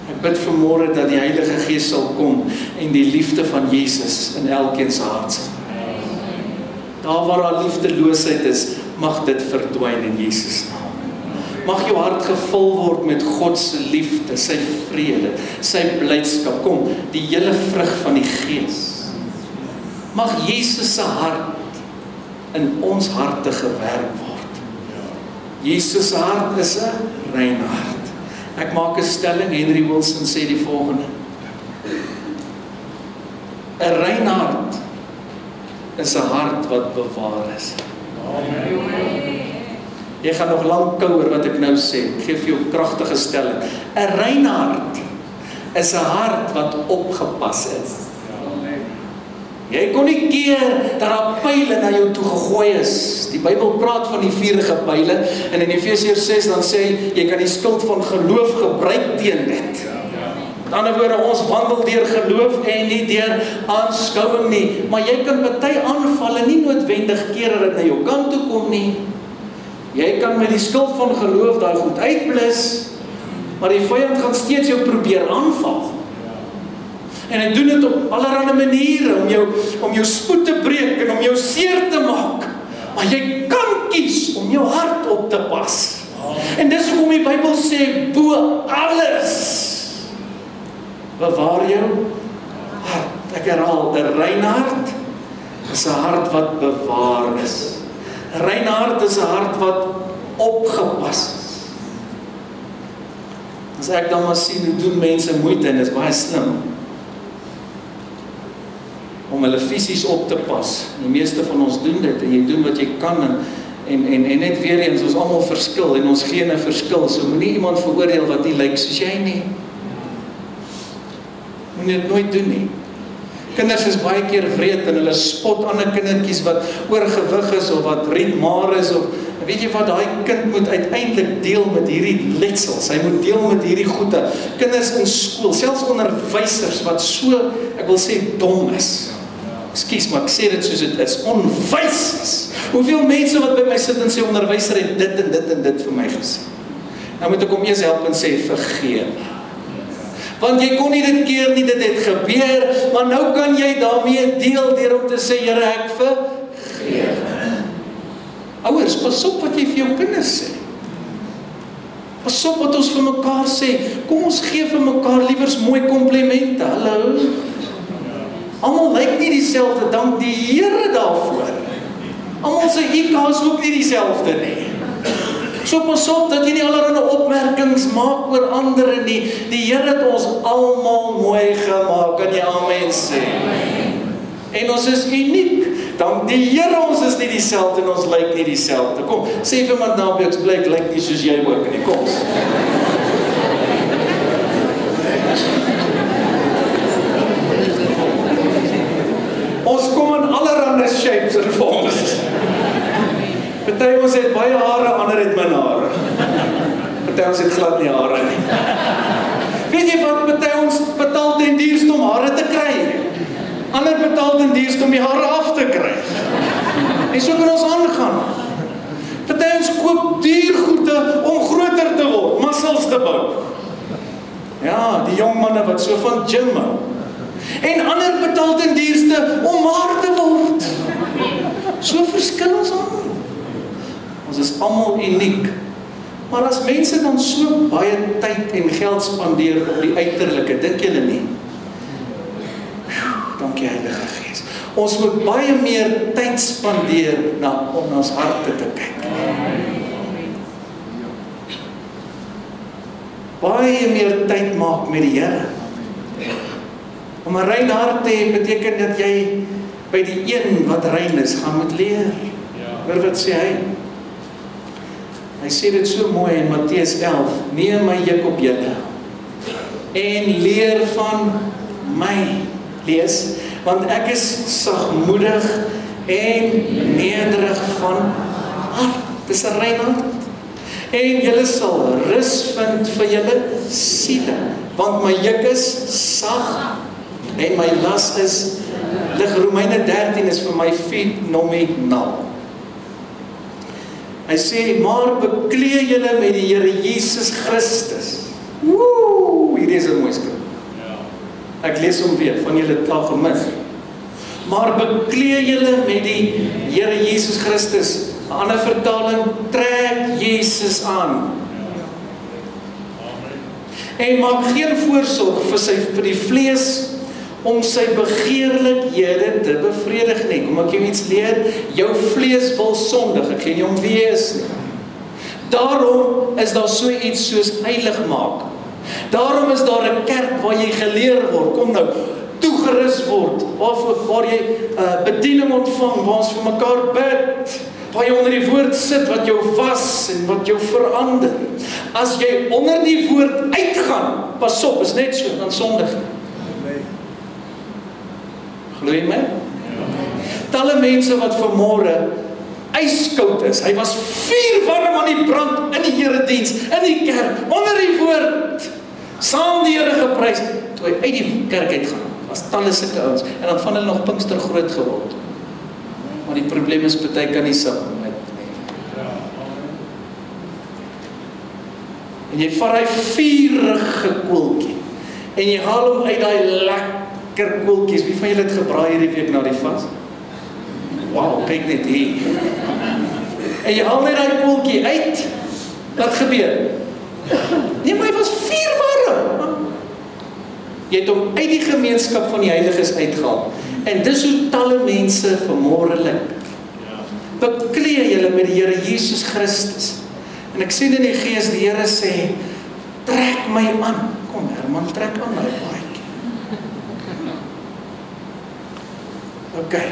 Ek bid vanmôre dat die Heilige Gees sal kom en die liefde van Jesus in elkeen se hart sit. Daar waar daar liefdeloosheid is, mag dit verdwyn in Jesus naam. Mag jou hart gevul word met God se liefde, sy vrede, sy blydskap. Kom, die hele vrug van die Gees. Mag Jesus se hart in ons harte gewerk word. Jesus se hart is 'n rein hart. Ek maak 'n stelling, Henry Wilson sê die volgende. 'n Rein hart is 'n hart wat bewaar is. Jy gaan nog lank kouer wat ek nou sê. Ek gee vir jou kragtige stelling. 'n rein hart is 'n hart wat opgepas is. Jy kon nie keer dat daar pyle na jou toe gegooi is. Die Bybel praat van die vuurige pyle en in Efesiërs 6 dan sê jy kan die skild van geloof gebruik teen dit. Met ander woorde, ons wandel deur geloof en nie deur aanskouing nie. Maar jy kan party aanvalle nie noodwendig keer dat dit na jou kant toe kom nie. Jy kan met die skild van geloof daai goed uitblus, maar die vyand gaan steeds jou probeer aanval. En hy doen dit op allerlei maniere om jou spoed te breek en om jou seer te maak. Maar jy kan kies om jou hart op te pas. En dis hoekom die Bybel sê, bo alles, bewaar jou hart. Ek herhaal, 'n rein hart is 'n hart wat bewaar is. 'n Rein hart is 'n hart wat opgepas is. As ek dan maar sien hoe doen mense moeite en dit is baie slim om hulle fisies op te pas. Die meeste van ons doen dit en jy doen wat jy kan en net weer eens, ons almal verskil en ons gene verskil. So moenie iemand veroordeel wat nie lyk soos jy nie. Moenie dit nooit doen nie. Kinders is baie keer wreed en hulle spot ander kindertjies wat oorgewig is of wat rietmaar is of weet jy wat, daai kind moet uiteindelik deel met hierdie letsels. Hy moet deel met hierdie goede. Kinders in skool, selfs onderwysers wat so, ek wil sê dom is. Ekskuus, maar ek sê dit soos dit is, onwys is. Hoeveel mense wat by my sit en sê onderwyser het dit en dit en dit vir my gesê. Nou moet ek hom eers help en sê vergeef. Want jy kon nie dit keer nie, dit het gebeur, maar nou kan jy daarmee deel deur om te sê, Here, ek vergeef. Ouers, pas op wat jy vir jou kinders sê. Pas op wat ons vir mekaar sê. Kom ons gee vir mekaar liewers mooi komplimente. Hallo. Almal lyk nie dieselfde, dank die Here daarvoor. Almal se IQ is ook nie dieselfde nie. So pas op dat jy nie allerlei opmerkings maak oor ander nie. Die Here het ons almal mooi gemaak, kan jy amen sê. En ons is uniek. Dank die Here, ons is nie dieselfde en ons lyk nie dieselfde. Kom, sê vir iemand naby, ek blyk lyk nie soos jy ook nie. Kom. Ons kom in allerlei shapes en vorms. Party ons het baie hare, ander het min hare. Party ons het glad nie hare nie. Weet jy wat, party ons betaal ten duurste om hare te kry. Ander betaal ten duurste om die hare af te kry. En so kan ons aangaan. Party ons koop duur goede om groter te word, muscles te bou. Ja, die jong manne wat so van gym hou. En ander betaal ten duurste om maar te word. So verskil ons almal. Ons is almal uniek. Maar as mense dan so baie tyd en geld spandeer op die uiterlike, dink julle nie? Dankie Heilige Gees. Ons moet baie meer tyd spandeer om ons harte te kyk. Baie meer tyd maak met die Here. Om 'n rein hart te hê beteken dat jy by die een wat rein is gaan moet leer. Hoor wat sê hy? Hy sê dit so mooi in Matteus 11, neem my juk op julle en leer van my. Lees, want ek is sagmoedig en nederig van hart. Dis 'n rein hart. En julle sal rus vind vir julle siele, want my juk is sag en my las is lig. Romeine 13 is vir my fenomenaal. Hy sê, maar beklee julle met die Here Jesus Christus. Hierdie is 'n mooi skrif. Ek lees hom weer, van julle het al gemis. Maar beklee julle met die Here Jesus Christus. 'n Ander vertaling, trek Jesus aan. En maak geen voorsorg vir die vlees om sy begeerlikhede te bevredig nie. Kom ek jou iets leer? Jou vlees wil sondig, ek gee nie om wie jy is nie. Daarom is daar so iets soos heilig maak. Daarom is daar 'n kerk waar jy geleer word, kom nou, toegerus word, waar jy bediening ontvang, waar ons vir mekaar bid, waar jy onder die woord sit, wat jou was en wat jou verander. As jy onder die woord uitgaan, pas op, is net so, dan sondig jy. Glo jy my? Talle mense wat vanmôre ijskoud is, hy was vuurwarm aan die brand, in die Herediens, in die kerk, onder die woord, saam die Here geprys, toe hy uit die kerk uitgaan, was talle sulke ouens, en dan van hulle nog Pinkster groot geword. Maar die probleem is, party kan nie saam met nie. En jy vat die vurige koeltjie, en jy haal hom uit die lekker koeltjies. Wie van julle het gebraai hierdie week na die vas? Wauw, kyk net hier. En jy haal net die koeltjie uit, wat gebeur? Nee, maar hy was vuurwarm. Jy het hom uit die gemeenskap van die heiliges uitgehaal. En dis hoe talle mense vanmôre lyk. Bekleë julle met die Here Jesus Christus. En ek sien in die gees, die Here sê, trek my aan. Kom Herman, trek aan my baadjie. Okay.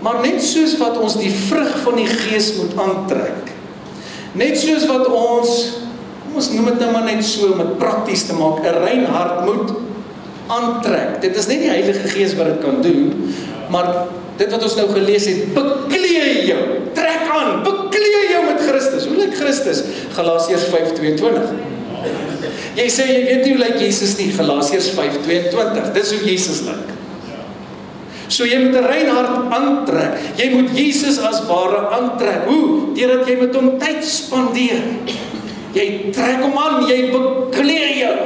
Maar net soos wat ons die vrug van die gees moet aantrek, net soos wat ons noem dit nou maar net so, om het prakties te maak, 'n rein hart moet aantrek. Dit is net die Heilige Gees wat dit kan doen, maar dit wat ons nou gelees het, bekleë jou, trek aan, bekleë jou met Christus. Hoe lyk Christus? Galasiërs 5:22. Jy sê, jy weet nie hoe lyk Jesus nie, Galasiërs 5:22, dit is hoe Jesus lyk. So jy moet 'n rein hart aantrek, jy moet Jesus as ware aantrek. Hoe? Deurdat jy met hom tyd spandeer. Jy trek hom aan, jy bekleë jou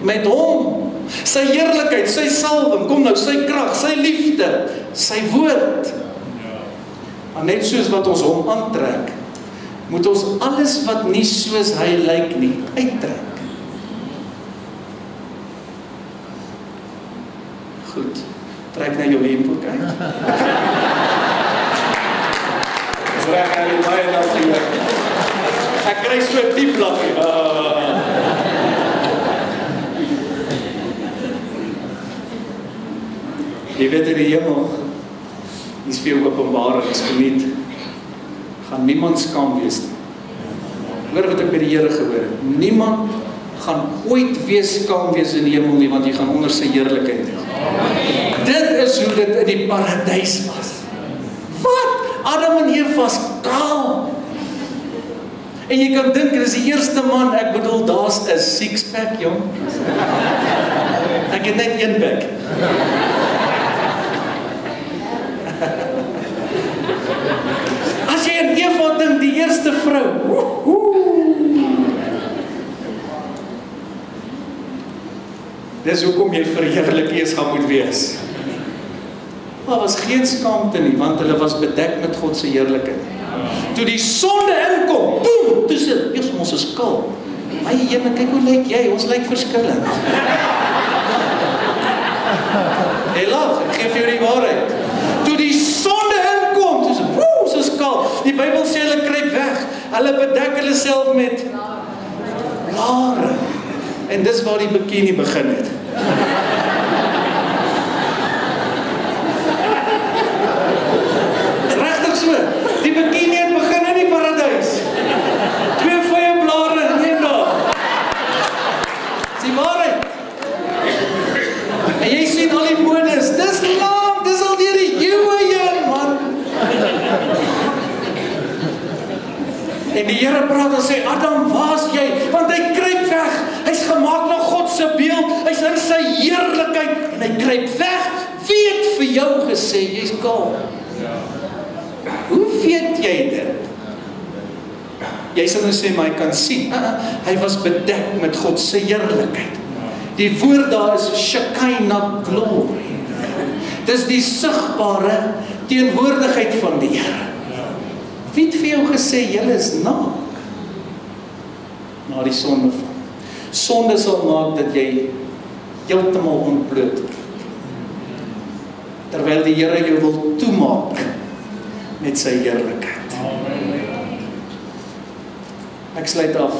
met hom. Sy heerlikheid, sy salwing, kom nou, sy krag, sy liefde, sy woord. Maar net soos wat ons hom aantrek, moet ons alles wat nie soos hy lyk nie, uittrek. Goed, trek na jou hemp ook uit. Dis reg, hy het baie dankie. Ek kry so 'n diep lag. Jy weet in die hemel, is vir openbaring, is geniet, gaan niemand skaam wees nie. Hoor wat ek by die Here gehoor het, niemand gaan ooit wees skaam wees in die hemel nie, want jy gaan onder sy heerlikheid. Dit is hoe dit in die paradys was. Wat? Adam en Eva was kaal. En jy kan dink, dit is die eerste man, ek bedoel, daar's 'n six-pack, jong. Ek het net een bek. As jy aan Eva dink, die eerste vrou, dis hoekom jy verheerlik eers gaan moet wees. Maar was geen skaamte nie, want hulle was bedek met God se heerlikheid. Toe die sonde inkom, boem, toe sê, eers ons is kaal. My Here, kyk hoe lyk jy, ons lyk verskillend. Hey, lag, ek geef jou die waarheid. Toe die sonde inkom, toe sê, woe, ons is kaal. Die Bybel sê hulle kruip weg, hulle bedek hulle self met blare. En dis waar die bikini begin het. Regtig so, die bikini het begin in die paradys. 2 vye blare in een dag. Dis die waarheid. En jy sien al die modes, dis lang, dis al deur die eeue heen, man. En die Here praat en sê, Adam, waar's jy? Want hy kruip weg. Hy's gemaak na God se beeld. Hy's in sy heerlikheid en hy kruip weg. Wie het vir jou gesê jy's kaal? Hoe weet jy dit? Jy sal nou sê, maar hy kan sien. Hy was bedek met God se heerlikheid. Die woord daar is Shekinah glory. Dis die sigbare teenwoordigheid van die Here. Wie het vir jou gesê, julle is naak? Na die sonde van. Sonde sal maak dat jy heeltemal ontbloot word. Terwyl die Here jou wil toemaak met sy heerlikheid. Ek sluit af.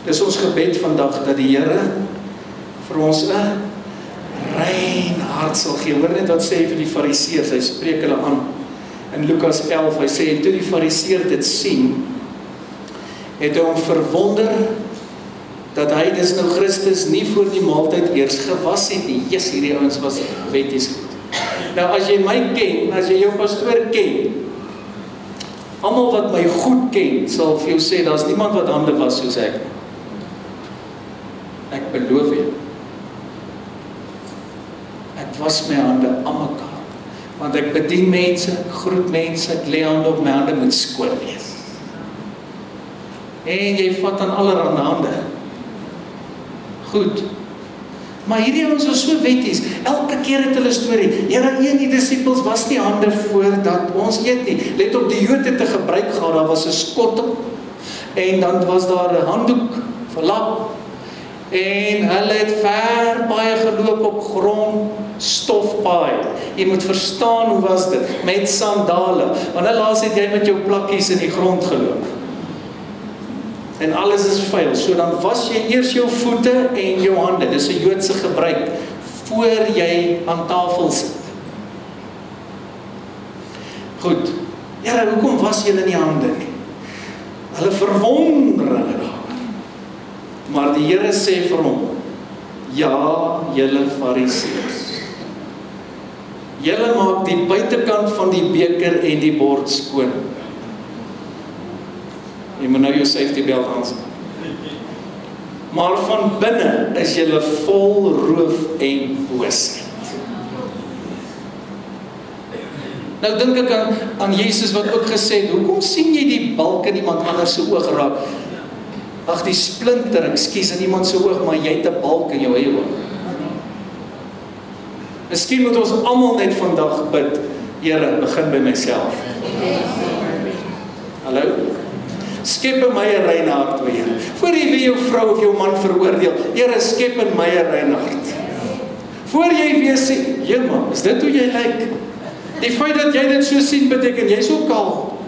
Dis ons gebed vandag, dat die Here vir ons 'n rein hart sal gee. Hoor net wat sê hy vir die Fariseërs, hy spreek hulle aan. in Lukas 11, hy sê, en toe die fariseer dit sien, het hy hom verwonder, dat hy dis nou Christus nie voor die maaltyd eers gewas het nie. Jesus, hierdie ouens was wetties goed. Nou as jy my ken, as jy jou pastoor ken, almal wat my goed ken, sal vir jou sê, daar's niemand wat hande was soos ek. Ek beloof jou. Ek was my hande aan mekaar, want ek bedien mense, ek groet mense, ek lê hande op my hande moet skoon wees. En jy vat aan allerhande hande. Goed. Maar hierdie ouens was so wetties. Elke keer het hulle storie. Here, die disippels was nie hande voordat ons eet nie. Let op, die Jode het 'n gebruik gehad, daar was 'n skottel en dan was daar 'n handdoek vir lap. En hulle het ver baie geloop op grond, stofpaai. Jy moet verstaan hoe was dit met sandale. Wanneer laas het jy met jou plakkies in die grond geloop? En alles is vuil, so dan was jy eers jou voete en jou hande, dis 'n Joodse gebruik, voor jy aan tafel sit. Goed, Here, hoekom was julle nie hande nie? Hulle verwonder hulle daaroor. Maar die Here sê vir hom, ja, julle fariseërs, julle maak die buitekant van die beker en die bord skoon. Jy moet nou jou safety belt aansit. Maar van binne is julle vol roof en boosheid. Nou dink ek aan Jesus wat ook gesê het, hoekom sien jy die balk in iemand anders se oog raak? Ag, die splinter, ekskuus, in iemand se oog, maar jy het 'n balk in jou eie oog. Miskien moet ons almal net vandag bid, Here, begin by myself. Hallo? Skep in my 'n rein hart, o Here. Voor jy weer jou vrou of jou man veroordeel, Here, skep in my 'n rein hart. Voor jy weer sê, Jema, is dit hoe jy lyk? Die feit dat jy dit so sien, beteken jy is ook kaal.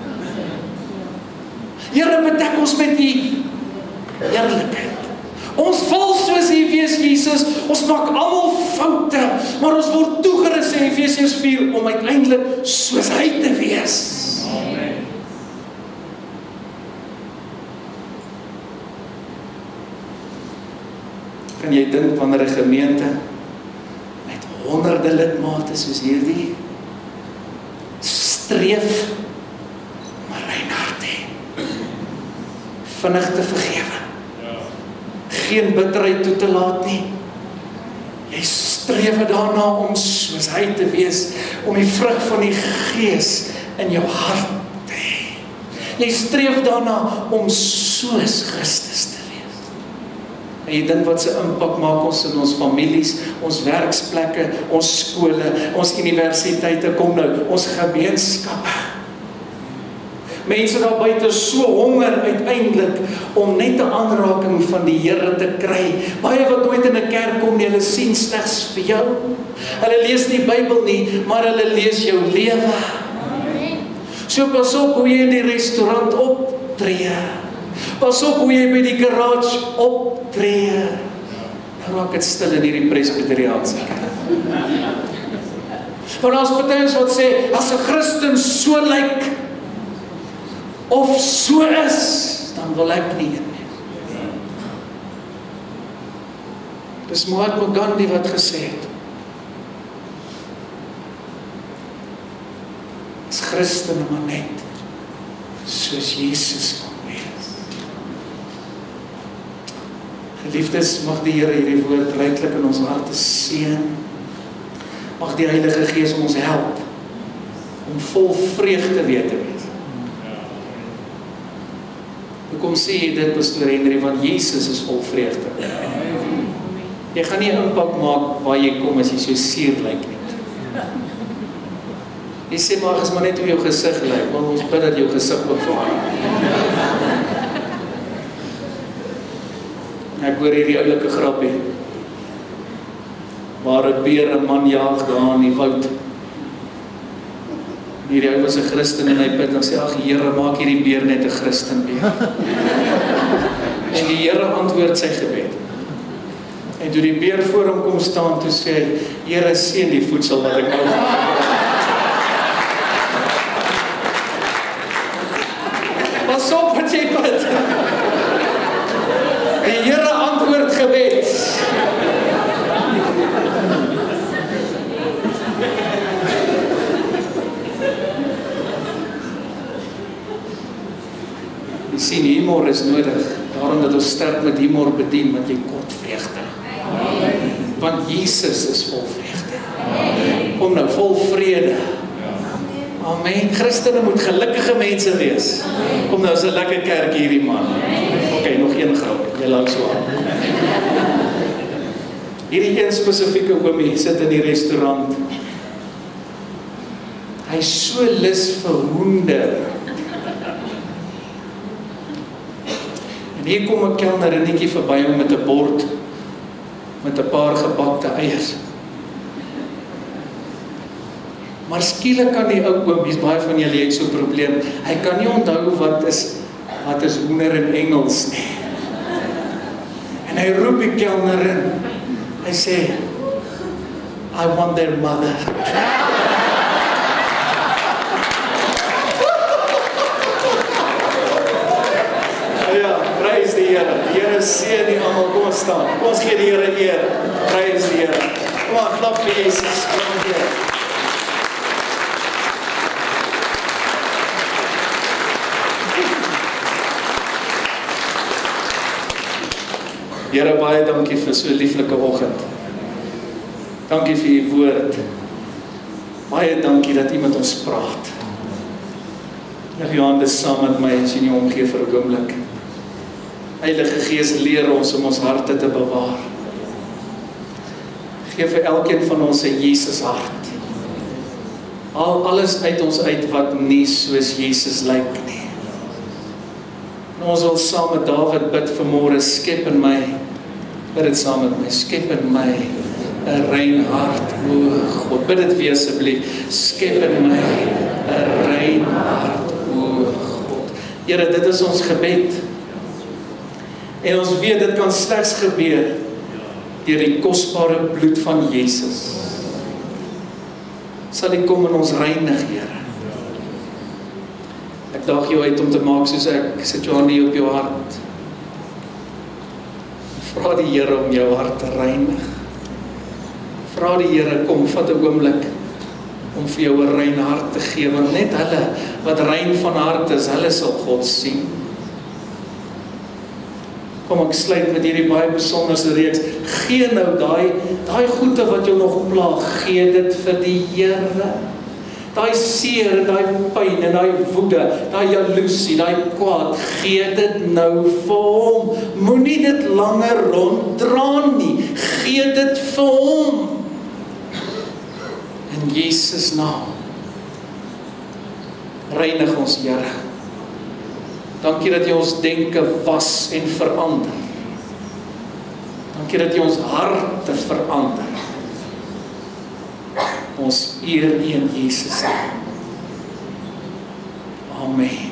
Here, bedek ons met die eerlikheid. Ons val soos Efesiërs Jesus, ons maak almal foute, maar ons word toegerus in Efesiërs 4 om uiteindelik soos hy te wees. Amen. Kan jy dink wanneer 'n gemeente met honderde lidmate soos hierdie streef om 'n rein hart hê, vinnig te vergewe, geen bitterheid toe te laat nie. Jy streef daarna om soos hy te wees, om die vrug van die Gees in jou hart te hê. Jy streef daarna om soos Christus te wees. En jy dink wat se impak maak ons in ons families, ons werksplekke, ons skole, ons universiteite, kom nou, ons gemeenskappe. Mense daar buite is so honger uiteindelik om net 'n aanraking van die Here te kry. Baie wat nooit in 'n kerk kom nie, hulle sien slegs vir jou. Hulle lees nie Bybel nie, maar hulle lees jou lewe. So pas op hoe jy in die restaurant optree. Pas op hoe jy by die garage optree. Nou raak dit stil in hierdie presbyteriaanse kerk. Want ons partytjies wat sê, as 'n Christen so lyk, of so is, dan wil ek nie een nie. Dis Mahatma Gandhi wat gesê het, as Christen maar net, soos Jesus kon wees. Geliefdes, mag die Here hierdie woord ryklik in ons harte seën. Mag die Heilige Gees ons help, om vol vreugde weer te wees. Hoekom sê jy dit, Pastor Henry? Want Jesus is vol vreugde. Jy gaan nie 'n impak maak waar jy kom as jy so suur lyk nie. Jy sê maar, is maar net hoe jou gesig lyk, want ons bid dat jou gesig ook verander. Ek hoor hierdie oulike grappie, waar 'n beer 'n man jaag daar in die woud. Hierdie ou was 'n Christen en hy bid en sê, ag Here, maak hierdie beer net 'n Christen beer. En die Here antwoord sy gebed. En toe die beer voor hom kom staan, toe sê hy, Here, seën die voedsel wat ek nou Pas op wat jy bid. Die Here antwoord gebed. Jy sien, humor is nodig, daarom dat ons sterk met humor bedien, want jy kort vreugde. Want Jesus is vol vreugde. Kom nou, vol vrede. Amen. Christene moet gelukkige mense wees. Kom nou, is 'n lekker kerk hierdie man. Ok, nog een grap, jy lang so aan. Hierdie een spesifieke oomie sit in die restaurant. Hy is so lus vir hoender. En hier kom 'n kelnerinnetjie verby hom met 'n bord met 'n paar gebakte eiers. Maar skielik kan die ou oom, hier's baie van julle het so 'n probleem. Hy kan nie onthou wat is hoender in Engels nie. En hy roep die kelnerin. Hy sê, I want their mother. Ja, prys die Here. Die Here seën die almal. Kom ons staan. Kom ons gee die Here eer. Prys die Here. Kom aan, klap vir Jesus. Kom hier. Here, baie dankie vir so 'n lieflike oggend. Dankie vir u woord. Baie dankie dat u met ons praat. Leg jou hande saam met my as jy nie omgee vir 'n oomblik. Heilige Gees, leer ons om ons harte te bewaar. Geef vir elkeen van ons 'n Jesus hart. Haal alles uit ons uit wat nie soos Jesus lyk nie. En ons wil saam met Dawid bid vanmôre, skep in my, bid dit saam met my, skep in my 'n rein hart, o God, bid dit weer asseblief, skep in my 'n rein hart, o God. Here, dit is ons gebed. En ons weet, dit kan slegs gebeur deur die kosbare bloed van Jesus. Sal U kom en ons reinig, Here. Ek daag jou uit om te maak soos ek, sit jou hande op jou hart. Vra die Here om jou hart te reinig. Vra die Here, kom, vat 'n oomblik om vir jou 'n rein hart te gee, want net hulle wat rein van hart is, hulle sal God sien. Kom, ek sluit met hierdie baie besonderse reeks. Gee nou daai goede wat jou nog pla, gee dit vir die Here. Daai seer, daai pyn en daai woede, daai jaloesie, daai kwaad, gee dit nou vir hom. Moenie dit langer ronddra nie. Gee dit vir hom. In Jesus naam. Reinig ons, Here. Dankie dat jy ons denke was en verander. Dankie dat jy ons harte verander. Ons eer U in Jesus naam. Amen.